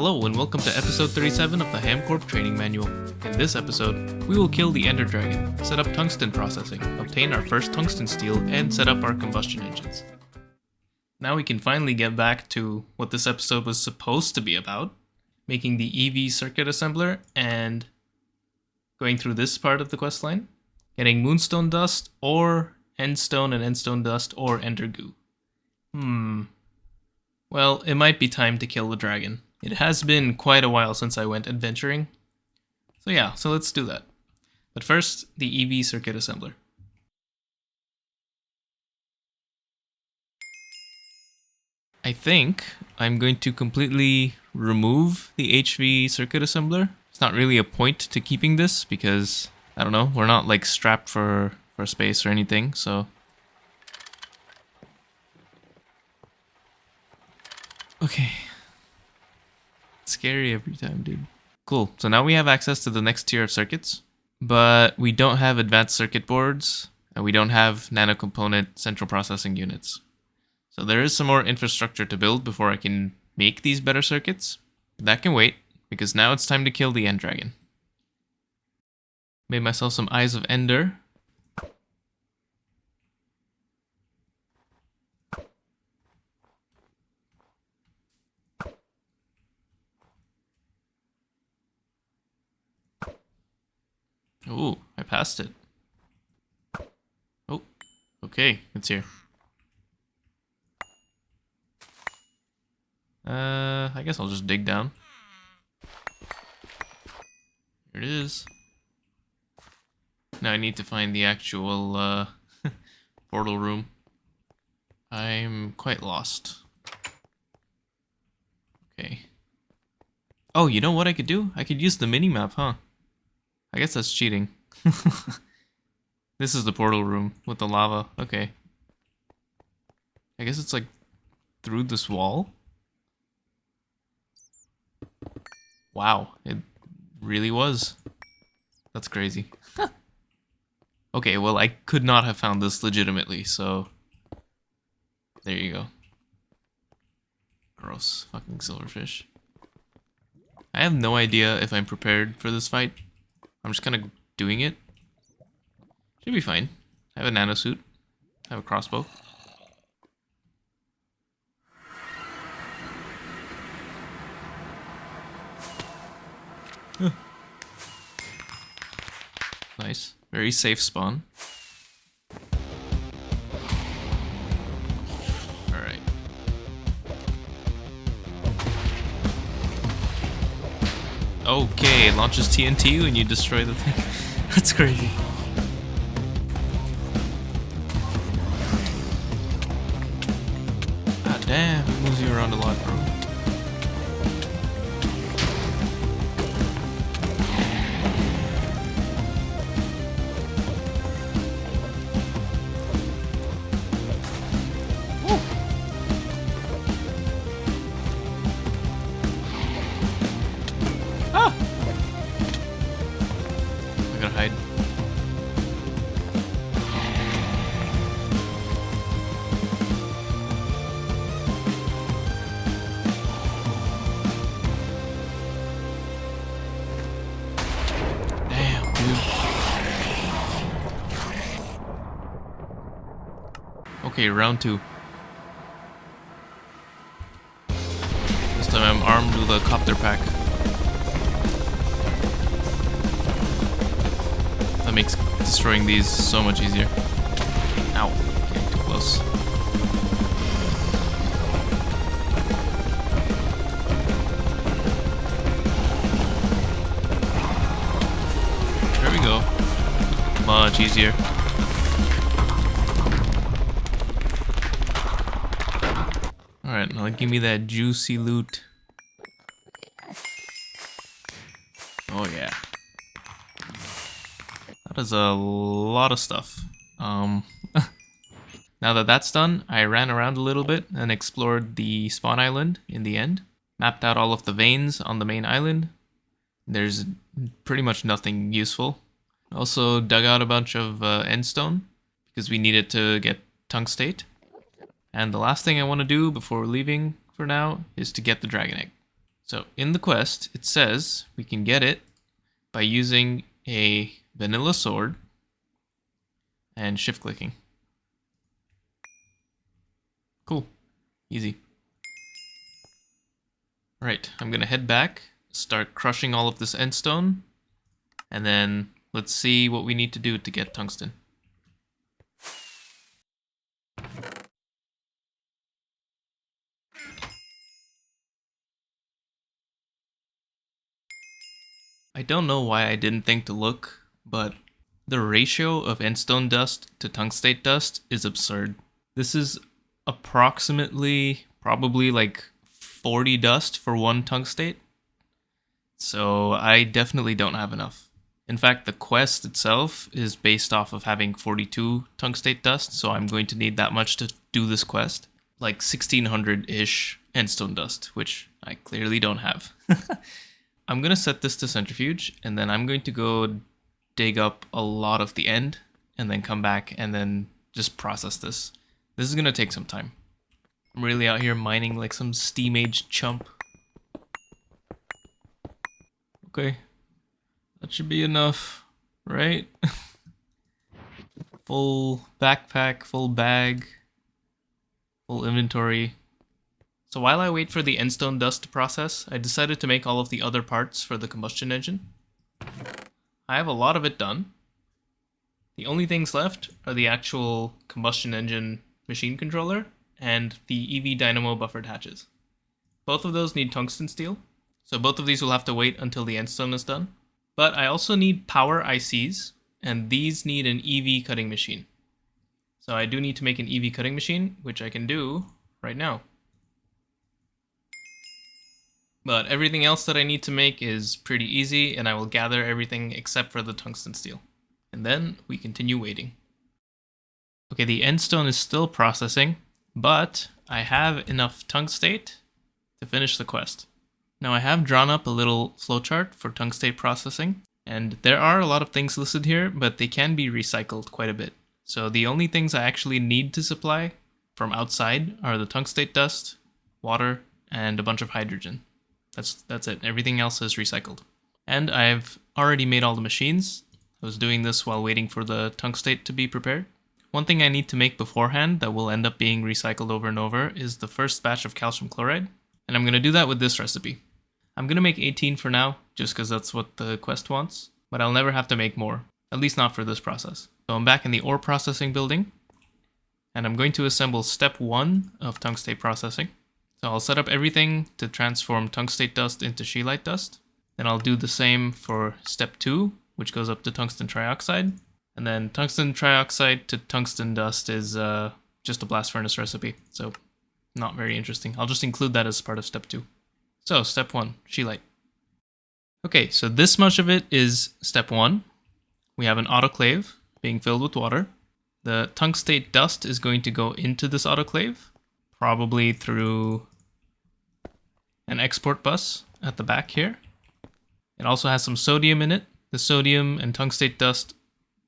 Hello and welcome to episode 37 of the HamCorp training manual. In this episode, we will kill the Ender Dragon, set up tungsten processing, obtain our first tungsten steel, and set up our combustion engines. Now we can finally get back to what this episode was supposed to be about, making the EV circuit assembler and going through this part of the questline, getting moonstone dust or endstone and endstone dust or ender goo. Well, it might be time to kill the dragon. It has been quite a while since I went adventuring. So let's do that. But first, the EV circuit assembler. I think I'm going to completely remove the HV circuit assembler. It's not really a point to keeping this because, I don't know, we're not like strapped for space or anything, so... Okay. It's scary every time, dude. Cool. So now we have access to the next tier of circuits, but we don't have advanced circuit boards, and we don't have nano-component central processing units. So there is some more infrastructure to build before I can make these better circuits. But that can wait, because now it's time to kill the End Dragon. Made myself some Eyes of Ender. Ooh, I passed it. Oh, okay, it's here. I guess I'll just dig down. Here it is. Now I need to find the actual, portal room. I'm quite lost. Okay. Oh, you know what I could do? I could use the mini-map, huh? I guess that's cheating. This is the portal room with the lava. Okay. I guess it's like through this wall. Wow, it really was. That's crazy. Okay, well, I could not have found this legitimately, so... There you go. Gross. Fucking silverfish. I have no idea if I'm prepared for this fight. I'm just kind of doing it. Should be fine. I have a nanosuit. I have a crossbow. Nice. Very safe spawn. Alright. Okay, it launches TNT when you destroy the thing. That's crazy. Ah, damn, it moves you around a lot, bro. Hide. Damn, dude. Okay, round 2. This time I'm armed with a copter pack. That makes destroying these so much easier. Ow. Getting too close. There we go. Much easier. Alright, now give me that juicy loot. Oh yeah. That is a lot of stuff. Now that that's done, I ran around a little bit and explored the spawn island in the end. Mapped out all of the veins on the main island. There's pretty much nothing useful. Also dug out a bunch of endstone because we need it to get tungstate. And the last thing I want to do before leaving for now is to get the dragon egg. So in the quest, it says we can get it by using a vanilla sword and shift clicking. Cool. Easy. Alright, I'm gonna head back, start crushing all of this endstone, and then let's see what we need to do to get tungsten. I don't know why I didn't think to look, but the ratio of endstone dust to tungstate dust is absurd. This is approximately, probably like 40 dust for one tungstate. So I definitely don't have enough. In fact, the quest itself is based off of having 42 tungstate dust, so I'm going to need that much to do this quest. Like 1600-ish endstone dust, which I clearly don't have. I'm going to set this to centrifuge, and then I'm going to go dig up a lot of the end, and then come back and then just process this. This is going to take some time. I'm really out here mining like some steam age chump. Okay, that should be enough, right? Full backpack, full bag, full inventory. So while I wait for the endstone dust to process, I decided to make all of the other parts for the combustion engine. I have a lot of it done. The only things left are the actual combustion engine machine controller and the EV dynamo buffered hatches. Both of those need tungsten steel, so both of these will have to wait until the endstone is done. But I also need power ICs, and these need an EV cutting machine. So I do need to make an EV cutting machine, which I can do right now. But everything else that I need to make is pretty easy, and I will gather everything except for the tungsten steel. And then we continue waiting. Okay, the endstone is still processing, but I have enough tungstate to finish the quest. Now I have drawn up a little flowchart for tungstate processing, and there are a lot of things listed here, but they can be recycled quite a bit. So the only things I actually need to supply from outside are the tungstate dust, water, and a bunch of hydrogen. That's it. Everything else is recycled. And I've already made all the machines. I was doing this while waiting for the tungstate to be prepared. One thing I need to make beforehand that will end up being recycled over and over is the first batch of calcium chloride. And I'm going to do that with this recipe. I'm going to make 18 for now, just because that's what the quest wants. But I'll never have to make more, at least not for this process. So I'm back in the ore processing building. And I'm going to assemble step 1 of tungstate processing. So I'll set up everything to transform tungstate dust into scheelite dust. Then I'll do the same for step 2, which goes up to tungsten trioxide. And then tungsten trioxide to tungsten dust is just a blast furnace recipe. So not very interesting. I'll just include that as part of step 2. So step 1, scheelite. Okay, so this much of it is step 1. We have an autoclave being filled with water. The tungstate dust is going to go into this autoclave, probably through an export bus at the back here. It also has some sodium in it. The sodium and tungstate dust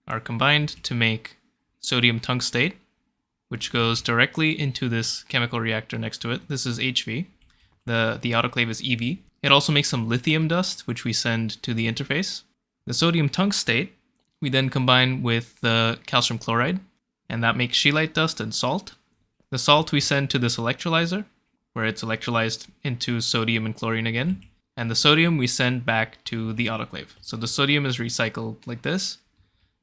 are combined to make sodium tungstate, which goes directly into this chemical reactor next to it. This is HV. The autoclave is EV. It also makes some lithium dust, which we send to the interface. The sodium tungstate we then combine with the calcium chloride, and that makes scheelite dust and salt. The salt we send to this electrolyzer, where it's electrolyzed into sodium and chlorine again. And the sodium we send back to the autoclave. So the sodium is recycled like this.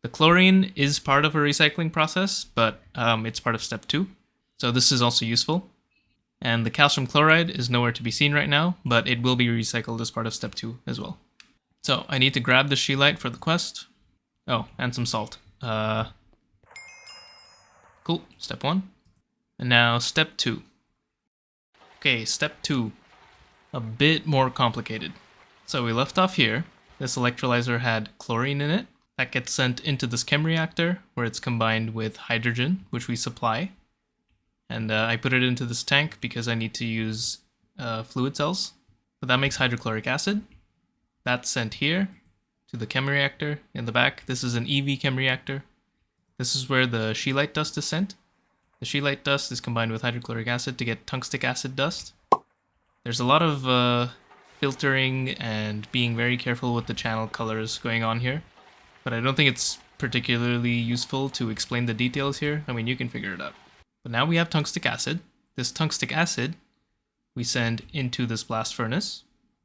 The chlorine is part of a recycling process, but it's part of step 2. So this is also useful. And the calcium chloride is nowhere to be seen right now, but it will be recycled as part of step 2 as well. So I need to grab the scheelite for the quest. Oh, and some salt. Cool, step 1. And now step 2. Okay, step 2. A bit more complicated. So we left off here. This electrolyzer had chlorine in it. That gets sent into this chem reactor, where it's combined with hydrogen, which we supply. And I put it into this tank because I need to use fluid cells. But that makes hydrochloric acid. That's sent here to the chem reactor in the back. This is an EV chem reactor. This is where the scheelite dust is sent. The scheelite dust is combined with hydrochloric acid to get tungstic acid dust. There's a lot of filtering and being very careful with the channel colors going on here. But I don't think it's particularly useful to explain the details here. I mean, you can figure it out. But now we have tungstic acid. This tungstic acid we send into this blast furnace,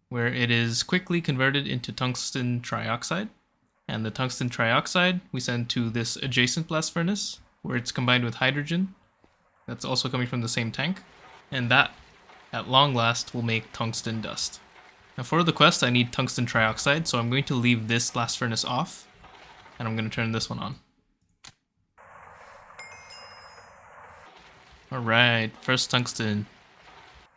where it is quickly converted into tungsten trioxide. And the tungsten trioxide we send to this adjacent blast furnace, where it's combined with hydrogen. That's also coming from the same tank. And that, at long last, will make tungsten dust. Now for the quest, I need tungsten trioxide, so I'm going to leave this blast furnace off, and I'm going to turn this one on. Alright, first tungsten.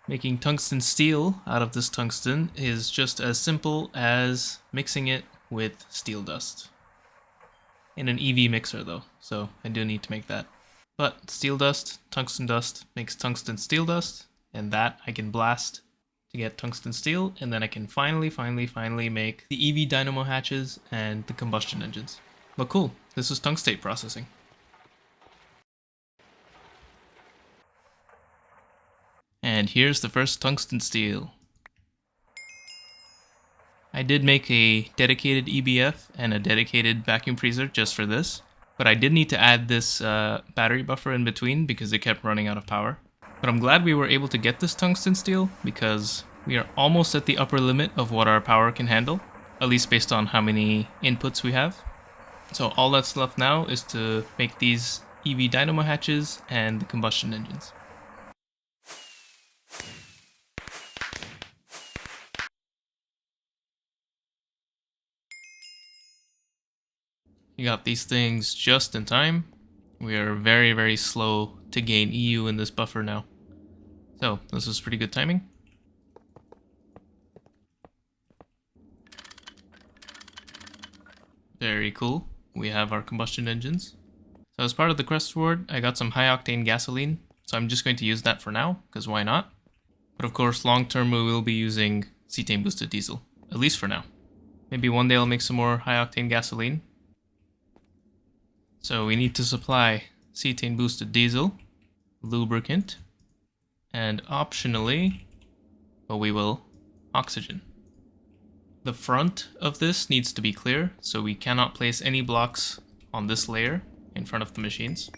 Making tungsten steel out of this tungsten is just as simple as mixing it with steel dust. In an EV mixer though, so I do need to make that. But steel dust, tungsten dust makes tungsten steel dust, and that I can blast to get tungsten steel, and then I can finally make the EV dynamo hatches and the combustion engines. But cool, this is tungstate processing. And here's the first tungsten steel. I did make a dedicated EBF and a dedicated vacuum freezer just for this, but I did need to add this battery buffer in between because it kept running out of power. But I'm glad we were able to get this tungsten steel because we are almost at the upper limit of what our power can handle, at least based on how many inputs we have. So all that's left now is to make these EV dynamo hatches and the combustion engines. You got these things just in time. We are very slow to gain EU in this buffer now. So this is pretty good timing. Very cool. We have our combustion engines. So as part of the quest reward, I got some high octane gasoline. So I'm just going to use that for now, because why not? But of course, long term we will be using cetane boosted diesel, at least for now. Maybe one day I'll make some more high octane gasoline. So we need to supply cetane boosted diesel, lubricant, and optionally, well, we will, oxygen. The front of this needs to be clear, so we cannot place any blocks on this layer in front of the machines.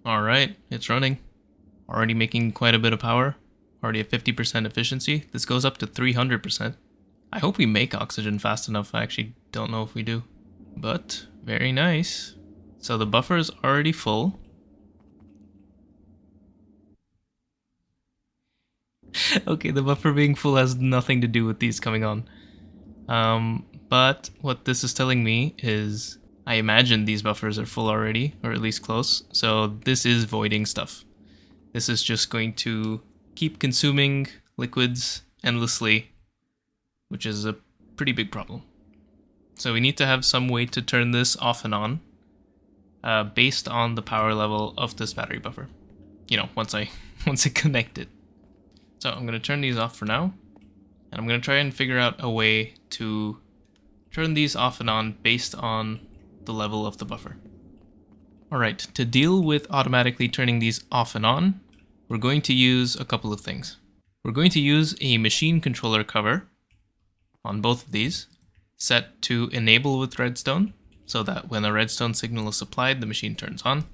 Alright, it's running. Already making quite a bit of power. Already at 50% efficiency. This goes up to 300%. I hope we make oxygen fast enough. I actually don't know if we do. But, very nice. So the buffer is already full. Okay, the buffer being full has nothing to do with these coming on. But what this is telling me is I imagine these buffers are full already, or at least close. So this is voiding stuff. This is just going to keep consuming liquids endlessly, which is a pretty big problem. So we need to have some way to turn this off and on. Based on the power level of this battery buffer. You know, once I connect it. So I'm going to turn these off for now. And I'm going to try and figure out a way to turn these off and on based on the level of the buffer. Alright, to deal with automatically turning these off and on, we're going to use a couple of things. We're going to use a machine controller cover on both of these, set to enable with redstone, so that when a redstone signal is supplied, the machine turns on.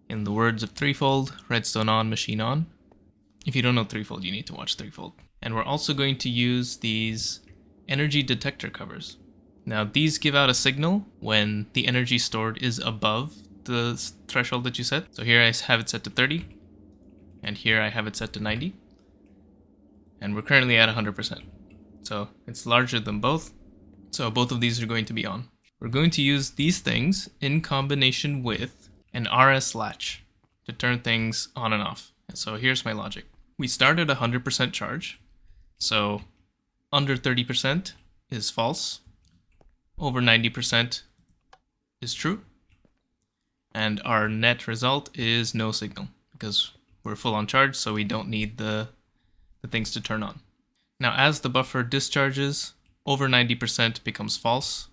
In the words of Threefold, redstone on, machine on. If you don't know Threefold, you need to watch Threefold. And we're also going to use these energy detector covers. Now these give out a signal when the energy stored is above the threshold that you set. So here I have it set to 30, and here I have it set to 90. And we're currently at 100%. So it's larger than both. So both of these are going to be on. We're going to use these things in combination with an RS latch to turn things on and off. And so here's my logic. We start at 100% charge. So under 30% is false. Over 90% is true. And our net result is no signal because we're full on charge, so we don't need the things to turn on. Now as the buffer discharges, over 90% becomes false.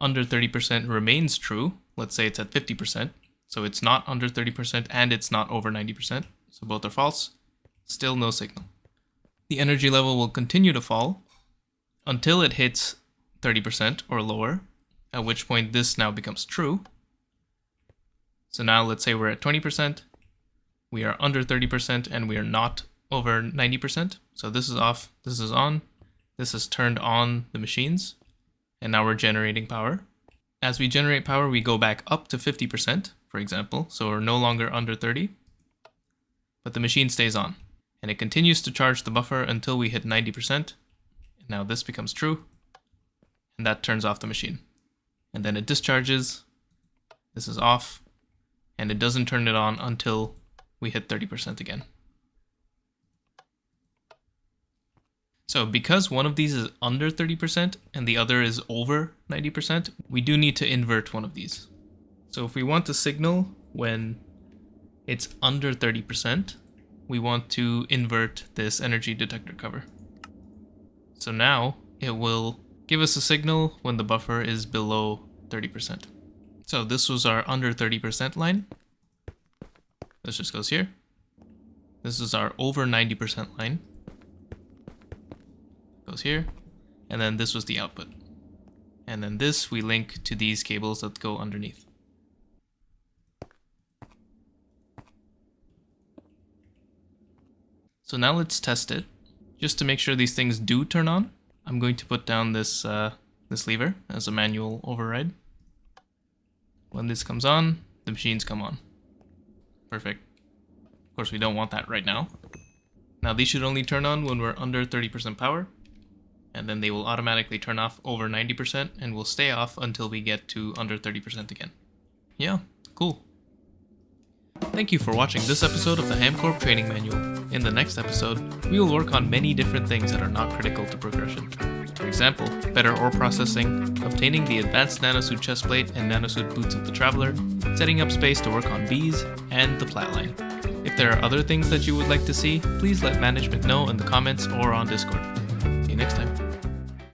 Under 30% remains true. Let's say it's at 50%. So it's not under 30% and it's not over 90%. So both are false. Still no signal. The energy level will continue to fall until it hits 30% or lower, at which point this now becomes true. So now let's say we're at 20%, we are under 30%, and we are not over 90%. So this is off, this is on, this is turned on the machines, and now we're generating power. As we generate power, we go back up to 50%, for example, so we're no longer under 30, but the machine stays on. And it continues to charge the buffer until we hit 90%. Now this becomes true, and that turns off the machine. And then it discharges, this is off, and it doesn't turn it on until we hit 30% again. So because one of these is under 30% and the other is over 90%, we do need to invert one of these. So if we want to signal when it's under 30%, we want to invert this energy detector cover. So now it will give us a signal when the buffer is below 30%. So this was our under 30% line. This just goes here. This is our over 90% line. Goes here. And then this was the output. And then this we link to these cables that go underneath. So now let's test it. Just to make sure these things do turn on, I'm going to put down this this lever as a manual override. When this comes on, the machines come on. Perfect. Of course, we don't want that right now. Now these should only turn on when we're under 30% power, and then they will automatically turn off over 90% and will stay off until we get to under 30% again. Yeah, cool. Thank you for watching this episode of the HamCorp Training Manual. In the next episode, we will work on many different things that are not critical to progression. For example, better ore processing, obtaining the advanced nanosuit chestplate and nanosuit boots of the Traveler, setting up space to work on bees, and the Flatline. If there are other things that you would like to see, please let management know in the comments or on Discord. See you next time.